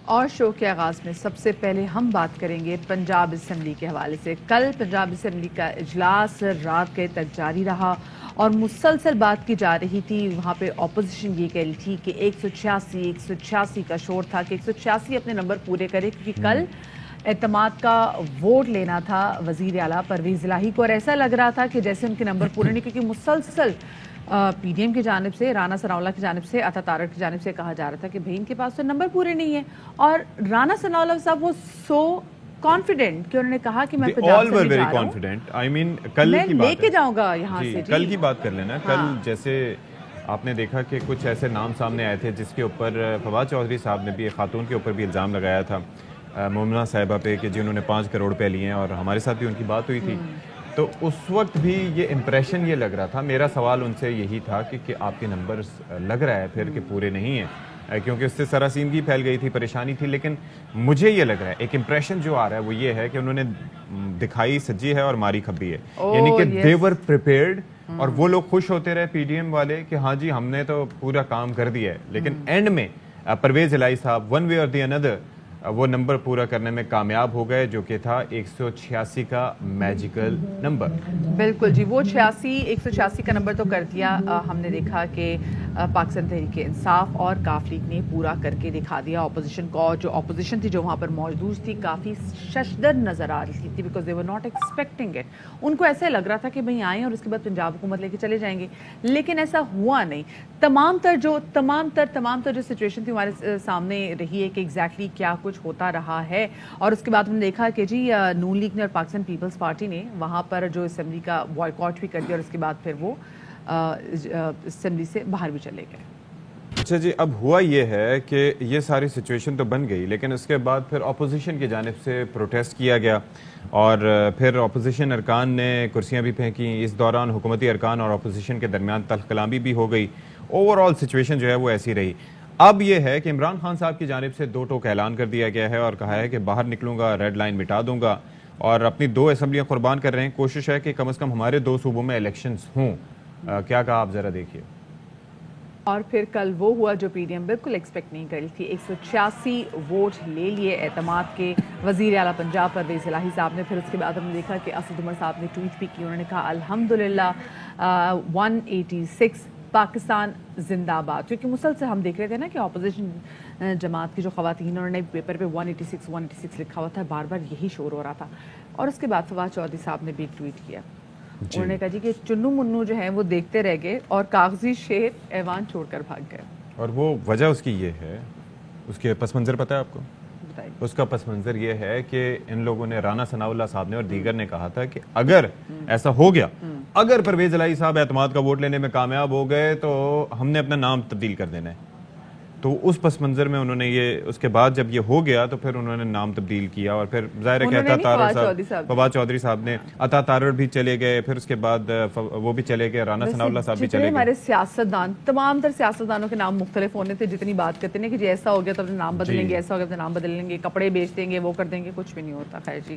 اور شو کے آغاز میں سب سے پہلے ہم بات کریں گے پنجاب اسمبلی کے حوالے سے۔ کل پنجاب اسمبلی کا اجلاس رات گئے تک جاری رہا اور مسلسل بات کی جا رہی تھی۔ وہاں پہ اپوزیشن یہ کہہ رہی تھی کہ 186 کا شور تھا کہ 186 اپنے نمبر پورے کرے، کیونکہ کل اعتماد کا ووٹ لینا تھا وزیر اعلیٰ پرویز الہی کو، اور ایسا لگ رہا تھا کہ جیسے ان کے نمبر پورے نہیں، کیونکہ مسلسل پی ڈی ایم کی جانب سے، رانا ثناءاللہ کی جانب سے، عطا تارڑ کی جانب سے کہا جا رہا تھا کہ بھئی ان کے پاس تو نمبر پورے نہیں ہیں، اور رانا ثناءاللہ صاحب وہ سو کانفیڈنٹ کہ انہوں نے کہا کہ میں پنجاب سے بھی جا رہا ہوں، میں لے کے جاؤں گا یہاں سے۔ کل کی بات کر لینا، کل جیسے آپ نے دیکھا کہ کچھ ایسے نام سامنے آئے تھے جس کے اوپر فواد چودھری صاحب نے بھی ایک خاتون کے اوپر بھی الزام لگایا تھا مومنہ صاحبہ پہ کہ جنہوں نے 5 کروڑ روپے لیے ہیں، اور ہمارے ساتھ بھی ان کی بات ہوئی تھی۔ تو اس وقت بھی یہ امپریشن یہ لگ رہا تھا، میرا سوال ان سے یہی تھا کہ آپ کے نمبر لگ رہا ہے پھر کہ پورے نہیں ہیں، کیونکہ اس سے سراسیمگی پھیل گئی تھی، پریشانی تھی، لیکن مجھے یہ لگ رہا ہے ایک امپریشن جو آ رہا ہے وہ یہ ہے کہ انہوں نے دکھائی سجی ہے اور ماری کھبی ہے، یعنی کہ they were prepared، اور وہ لوگ خوش ہوتے رہے پی ڈی ایم والے کہ ہاں جی ہم نے تو پورا کام کر دیا ہے، لیکن اینڈ میں پرویز الہی صاحب ون وے اور دی اندر وہ نمبر پورا کرنے میں کامیاب ہو گئے، جو کہ تھا 186 کا میجیکل نمبر۔ بالکل جی، وہ 186 کا نمبر تو کر دیا۔ ہم نے دیکھا کہ پاکستان تحریک انصاف اور کاف لیگ نے پورا کر کے دکھا دیا اپوزیشن کو، اور جو اپوزیشن تھی جو وہاں پر موجود تھی کافی ششدر نظر آ رہی تھی، because they were not expecting it. ان کو ایسے لگ رہا تھا کہ بھئی آئیں اور اس کے بعد پنجاب حکومت لے کے چلے جائیں گے، لیکن ایسا ہوا نہیں۔ تمام تر جو سچویشن تھی ہمارے سامنے رہی ہے کہ ایگزیکٹلی کیا کچھ ہوتا رہا ہے، اور اس کے بعد ہم نے دیکھا کہ جی نون لیگ نے اور پاکستان پیپلز پارٹی نے وہاں پر جو اسمبلی کا بوائیکاٹ بھی کر دیا، اور اس کے بعد پھر وہ اسمبلی سے باہر بھی چلے گئے۔ اچھا جی، اب ہوا یہ ہے کہ یہ ساری سچویشن تو بن گئی، لیکن اس کے بعد پھر اپوزیشن کی جانب سے پروٹیسٹ کیا گیا، اور پھر اپوزیشن ارکان نے کرسیاں بھی پھینکیں۔ اس دوران حکومتی ارکان اور اپوزیشن کے درمیان تلخ کلامی بھی ہو گئی، اوور آل سچویشن جو ہے وہ ایسی رہی۔ اب یہ ہے کہ عمران خان صاحب کی جانب سے 2 ٹوک اعلان کر دیا گیا ہے اور کہا ہے کہ باہر نکلوں گا، ریڈ لائن مٹا دوں گا، اور اپنی 2 اسمبلیاں قربان کر رہے ہیں۔ کوشش ہے کہ کم از کم ہمارے 2 صوبوں میں الیکشنز ہوں۔ کیا کہا آپ ذرا دیکھیے۔ اور پھر کل وہ ہوا جو پی ڈی ایم بالکل ایکسپیکٹ نہیں کر رہی تھی، 186 ووٹ لے لیے اعتماد کے وزیر اعلیٰ پنجاب پرویز الہی صاحب نے۔ پھر اس کے بعد ہم نے دیکھا کہ اسد عمر صاحب نے ٹویٹ بھی کی، انہوں نے کہا الحمدللہ 186 پاکستان زندہ باد، کیونکہ مسلسل ہم دیکھ رہے تھے نا کہ اپوزیشن جماعت کی جو خواتین، انہوں نے پیپر پہ 186 لکھا ہوا تھا، بار بار یہی شور ہو رہا تھا۔ اور اس کے بعد فواد چودھری صاحب نے بھی ٹویٹ کیا، انہوں نے کہا جی کہ چنو منو جو ہیں وہ دیکھتے رہ گئے اور کاغذی شیر ایوان چھوڑ کر بھاگ گئے۔ اور وہ وجہ اس کی یہ ہے، اس کے پس منظر پتہ ہے آپ کو؟ اس کا پس منظر یہ ہے کہ ان لوگوں نے، رانا ثناءاللہ صاحب نے اور دیگر نے کہا تھا کہ اگر ایسا ہو گیا، اگر پرویز الہی صاحب اعتماد کا ووٹ لینے میں کامیاب ہو گئے تو ہم نے اپنا نام تبدیل کر دینا ہے۔ تو اس پس منظر میں انہوں نے یہ، اس کے بعد جب یہ ہو گیا تو پھر انہوں نے نام تبدیل کیا، اور پھر ظاہر ہے کہ فواد چودھری صاحب نے، عطا تارڑ بھی چلے گئے، پھر اس کے بعد وہ بھی چلے گئے، رانا ثناءاللہ صاحب بھی چلے گئے۔ ہمارے سیاستدان، تمام تر سیاستدانوں کے نام مختلف ہونے تھے، جتنی بات کرتے ہیں کہ جی ایسا ہو گیا تو اپنے نام بدل لیں گے، ایسا ہو گیا تو نام بدل لیں گے، کپڑے بیچ دیں گے، وہ کر دیں گے، کچھ بھی نہیں ہوتا۔ خیر جی،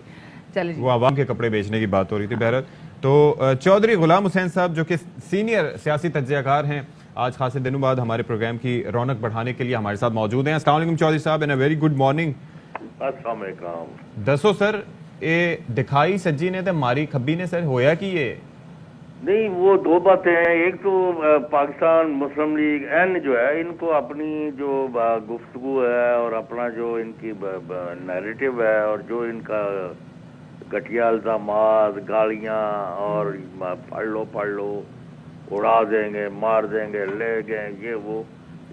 چلے جی، وہ عوام کے کپڑے بیچنے کی بات ہو رہی تھی۔ بہرحال تو چودھری غلام حسین صاحب جو کہ سینئر سیاسی تجزیہ کار ہیں، آج خاصے دنوں بعد ہمارے پروگرام کی رونق بڑھانے کے لیے ہمارے ساتھ موجود ہیں۔ السلام علیکم چودھری صاحب، and a very good morning. السلام علیکم۔ دسو سر، اے دکھائی سجی نے تے ماری کھبی نے سر ہویا کی یہ؟ نہیں، وہ 2 باتیں ہیں۔ ایک تو پاکستان مسلم لیگ این جو ہے، ان کو اپنی جو گفتگو ہے اور اپنا جو ان کی نیریٹو ہے، اور جو ان کا گھٹیا الزامات، گالیاں اور پڑھ لو اڑا دیں گے، مار دیں گے، لے گئے،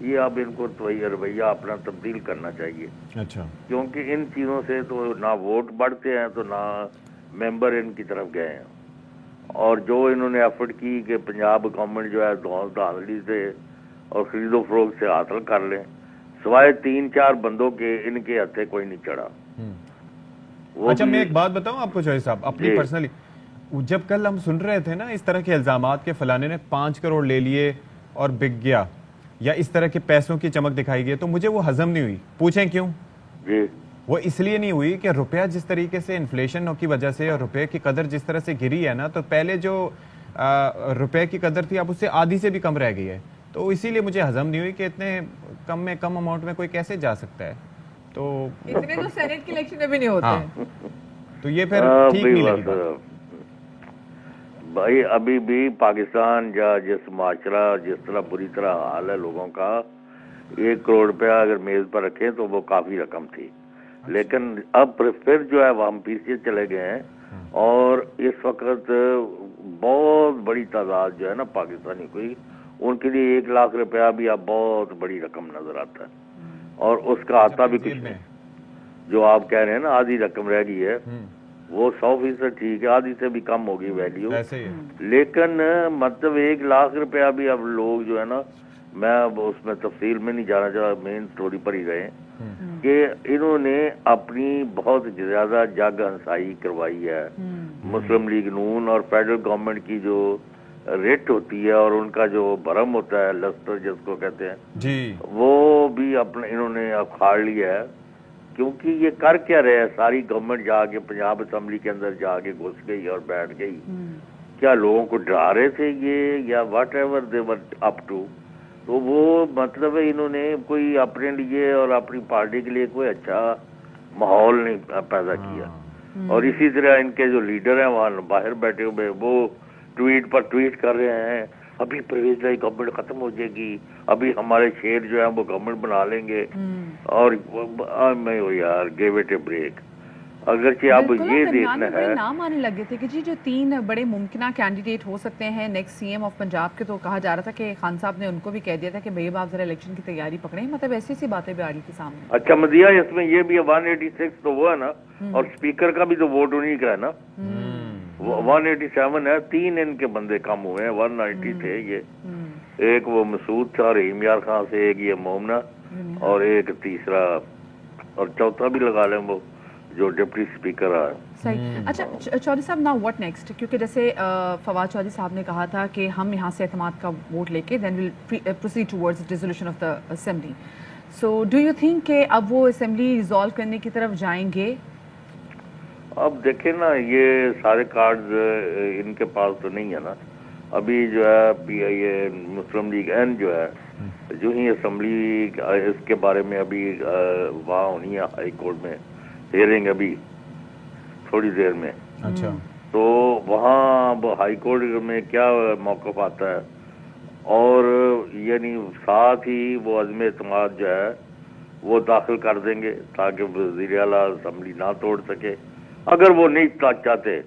یہ اب ان کو تو رویہ اپنا تبدیل کرنا چاہیے۔ اچھا، کیونکہ ان چیزوں سے تو نہ ووٹ بڑھتے ہیں تو نہ ممبر ان کی طرف گئے ہیں، اور جو انہوں نے ایفرٹ کی کہ پنجاب گورنمنٹ جو ہے دھاندلی سے اور خرید و فروخت سے حاصل کر لیں، سوائے 3-4 بندوں کے ان کے ہتھے کوئی نہیں چڑھا۔ اچھا، میں ایک بات بتاؤں آپ کو چودھری صاحب، اپنی پرسنلی، جب کل ہم سن رہے تھے نا اس طرح کے الزامات کے فلانے نے 5 کروڑ لے لیے اور بک گیا، یا اس طرح کے پیسوں کی چمک دکھائی گئی، تو مجھے وہ ہضم نہیں ہوئی۔ پوچھیں کیوں؟ جی، وہ اس لیے نہیں ہوئی کہ روپیہ جس طریقے سے انفلیشن کی وجہ سے اور روپے کی قدر جس طرح سے گری ہے نا، تو پہلے جو روپے کی قدر تھی اب اس سے آدھی سے بھی کم رہ گئی ہے، تو اسی لیے مجھے ہضم نہیں ہوئی کہ اتنے کم میں کم اماؤنٹ میں کوئی کیسے جا سکتا ہے۔ تو اتنے تو سینٹ کے الیکشن میں بھی نہیں ہوتے ہاں تو یہ پھر ٹھیک نہیں لگی بات۔ بھائی ابھی بھی پاکستان یا جس معاشرہ جس طرح بری طرح حال ہے لوگوں کا، 1 کروڑ روپیہ اگر میز پر رکھیں تو وہ کافی رقم تھی، لیکن اب پھر جو ہے وہ ہم پیچھے چلے گئے ہیں، اور اس وقت بہت بڑی تعداد جو ہے نا پاکستانی کوئی، ان کے لیے 1 لاکھ روپیہ بھی اب بہت بڑی رقم نظر آتا ہے، اور اس کا آتا بھی کچھ نہیں۔ جو آپ کہہ رہے ہیں نا آدھی رقم رہ گئی ہے، وہ 100% ٹھیک ہے، آدھی سے بھی کم ہوگی ویلیو، لیکن مطلب 1 لاکھ روپیہ بھی اب لوگ جو ہے نا، میں اب اس میں تفصیل میں نہیں جانا چاہتا، مین سٹوری پر ہی رہے کہ انہوں نے اپنی بہت زیادہ جگ ہنسائی کروائی ہے۔ مسلم لیگ نون اور فیڈرل گورنمنٹ کی جو ریٹ ہوتی ہے اور ان کا جو برہم ہوتا ہے، لسٹر جس کو کہتے ہیں جی، وہ بھی اپنا انہوں نے اکھاڑ لیا ہے، کیونکہ یہ کر کیا رہے ہیں، ساری گورنمنٹ جا کے پنجاب اسمبلی کے اندر جا کے گھس گئی اور بیٹھ گئی، کیا لوگوں کو ڈرا رہے تھے یہ، یا whatever they were up to, تو وہ مطلب ہے انہوں نے کوئی اپنے لیے اور اپنی پارٹی کے لیے کوئی اچھا ماحول نہیں پیدا کیا، اور اسی طرح ان کے جو لیڈر ہیں وہاں باہر بیٹھے ہوئے وہ ٹویٹ پر ٹویٹ کر رہے ہیں، ابھی پرویز لائی گورنمنٹ ختم ہو جائے گی، ابھی ہمارے شیر جو ہیں وہ گورنمنٹ بنا لیں گے، اور میں یار گیو اٹ اے بریک، اگرچہ اب یہ دیکھنا ہے۔ نام آنے لگے تھے کہ جی جو 3 بڑے ممکنہ کینڈیڈیٹ ہو سکتے ہیں نیکسٹ سی ایم آف پنجاب کے، تو کہا جا رہا تھا کہ خان صاحب نے ان کو بھی کہہ دیا تھا کہ بھئی آپ ذرا الیکشن کی تیاری پکڑیں، مطلب ایسی سی باتیں بھی آ رہی تھی سامنے۔ اچھا مدیہ اس میں یہ بھی ہے 186 تو وہ ہے نا، اور اسپیکر کا بھی تو ووٹ انہیں کا ہے نا، 187 ہے، 3 ان کے بندے کم ہوئے ہیں، 190 تھے یہ، ایک وہ مسعود تھا رحیم یار خان سے، ایک یہ مومنہ، اور ایک تیسرا اور چوتھا بھی لگا لیں وہ جو ڈپٹی اسپیکر ہے۔ صحیح۔ اچھا چودھری صاحب، ناؤ واٹ نیکسٹ، کیونکہ جیسے فواد چودھری صاحب نے کہا تھا کہ ہم یہاں سے اعتماد کا ووٹ لے کے then will proceed towards dissolution of the assembly, so do you think کہ اب وہ اسمبلی ریزالو کرنے کی طرف جائیں گے؟ اب دیکھیں نا، یہ سارے کارڈز ان کے پاس تو نہیں ہے نا، ابھی جو ہے پی آئی اے مسلم لیگ این جو ہے، جو ہی اسمبلی اس کے بارے میں ابھی وہاں ہونی ہے ہائی کورٹ میں ہیئرنگ ابھی تھوڑی دیر میں، اچھا تو وہاں ہائی کورٹ میں کیا موقف آتا ہے، اور یعنی ساتھ ہی وہ عزم اعتماد جو ہے وہ داخل کر دیں گے تاکہ وزیر اعلیٰ اسمبلی نہ توڑ سکے، اگر وہ نہیں چاہتے۔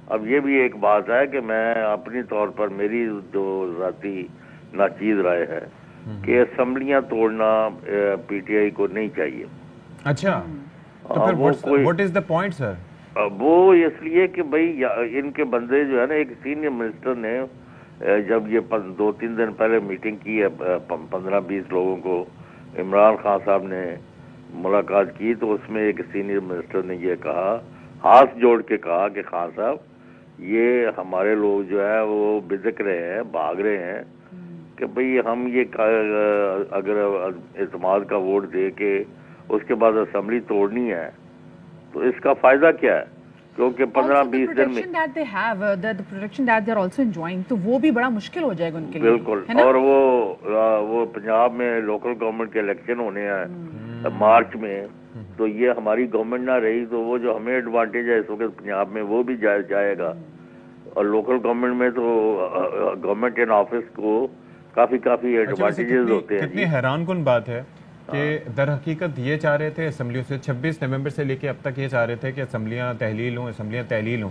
اب یہ بھی ایک بات ہے کہ میں اپنی طور پر میری جو ذاتی ناچیز رائے ہے کہ اسمبلیاں توڑنا پی ٹی آئی کو نہیں چاہیے۔ اچھا، تو پھر what is the point sir؟ وہ اس لیے کہ بھئی ان کے بندے جو ہے نا، ایک سینئر منسٹر نے جب یہ 2-3 دن پہلے میٹنگ کی ہے 15-20 لوگوں کو عمران خان صاحب نے ملاقات کی، تو اس میں ایک سینئر منسٹر نے یہ کہا، ہاتھ جوڑ کے کہا کہ خان صاحب یہ ہمارے لوگ جو ہے وہ بزک رہے ہیں، بھاگ رہے ہیں کہ بھئی ہم یہ اگر اعتماد کا ووٹ دے کے اس کے بعد اسمبلی توڑنی ہے تو اس کا فائدہ کیا ہے، کیونکہ 15-20 دن میں تو وہ بھی بڑا مشکل ہو جائے گا ان کے لیے۔ بالکل، اور وہ پنجاب میں لوکل گورنمنٹ کے الیکشن ہونے ہیں مارچ میں، تو یہ ہماری گورنمنٹ نہ رہی تو وہ جو ہمیں ایڈوانٹیج ہے اس وقت پنجاب میں وہ بھی جائے گا، اور لوکل گورنمنٹ میں تو گورنمنٹ ان آفس کو کافی ایڈوانٹیجز ہوتے ہیں۔ کتنی حیران کن بات ہے کہ در حقیقت یہ چاہ رہے تھے اسمبلیوں سے 26 نومبر سے لے کے اب تک یہ چاہ رہے تھے کہ اسمبلیاں تحلیل ہوں،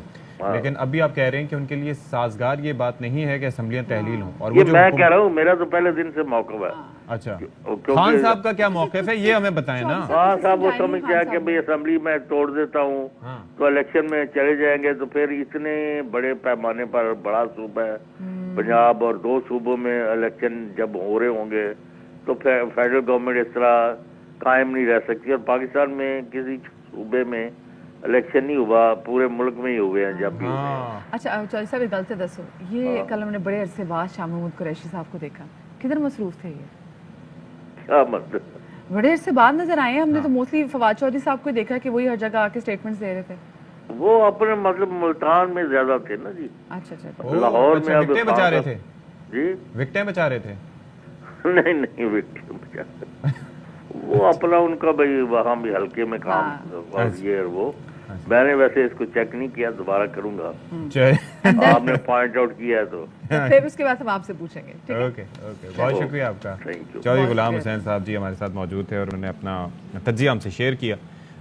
لیکن ابھی آپ کہہ رہے ہیں کہ ان کے لیے سازگار یہ بات نہیں ہے کہ اسمبلیاں تحلیل ہوں، اور یہ میں کہہ رہا ہوں میرا تو پہلے دن سے موقف ہے۔ اچھا، خان صاحب کا کیا موقف ہے یہ ہمیں بتائیں نا۔ خان صاحب وہ سمجھ گیا کہ بھئی اسمبلی میں توڑ دیتا ہوں تو الیکشن میں چلے جائیں گے، تو پھر اتنے بڑے پیمانے پر بڑا صوبہ ہے پنجاب، اور 2 صوبوں میں الیکشن جب ہو رہے ہوں گے تو فیڈرل گورنمنٹ اس طرح قائم نہیں رہ سکتی، اور پاکستان میں کسی صوبے میں الیکشن نہیں ہوا، پورے ملک میں ہی ہوئے ہیں جب بھی ہوئے ہیں۔ اچھا چودھری صاحب ایک غلط دسو، یہ کل ہم نے بڑے عرصے بعد شاہ محمود قریشی صاحب کو دیکھا، کدھر مصروف تھے یہ؟ کیا مطلب؟ بڑے عرصے بعد نظر آئے ہیں، ہم نے تو موسٹلی فواد چودھری صاحب کو دیکھا کہ وہی ہر جگہ آ کے اسٹیٹمنٹس دے رہے تھے۔ وہ اپنے مطلب ملتان میں زیادہ تھے نا جی، اچھا لاہور میں اب وکٹیں بچا رہے تھے، جی وکٹیں بچا رہے تھے، نہیں وکٹیں بچا، وہ اپنا ان کا بھائی وہاں بھی ہلکے میں کام اور یہ وہ میں نے ویسے اس کو چیک نہیں کیا, دوبارہ کروں گا. آپ نے پوائنٹ آؤٹ کیا ہے تو پھر اس کے بعد ہم آپ سے پوچھیں گے. اوکے بہت شکریہ آپ کا. چودھری غلام حسین صاحب جی ہمارے ساتھ موجود تھے اور انہوں نے اپنا تجزیہ ہم سے شیئر کیا.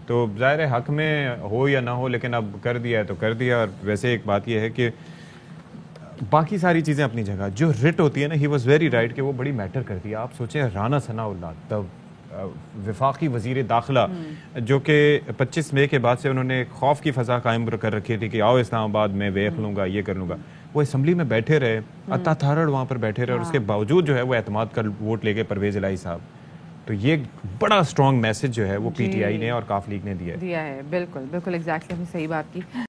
تو ظاہر حق میں ہو یا نہ ہو لیکن اب کر دیا ہے تو کر دیا. اور ویسے ایک بات یہ ہے کہ باقی ساری چیزیں اپنی جگہ, جو رٹ ہوتی ہے نا, ہی واز ویری رائٹ کہ وہ بڑی میٹر کرتی ہے. آپ سوچیں رانا ثناء اللہ وفاقی وزیر داخلہ جو کہ 25 مئی کے بعد سے انہوں نے خوف کی فضا قائم کر رکھی تھی کہ آؤ اسلام آباد میں دیکھ لوں گا, یہ کر لوں گا, وہ اسمبلی میں بیٹھے رہے, عطا تھارڑ وہاں پر بیٹھے رہے, اور اس کے باوجود جو ہے وہ اعتماد کا ووٹ لے کے پرویز الہی صاحب. تو یہ بڑا اسٹرانگ میسج جو ہے وہ پی ٹی آئی نے اور کاف لیگ نے دیا ہے. بالکل ایگزیکٹلی, ہم نے صحیح بات کی.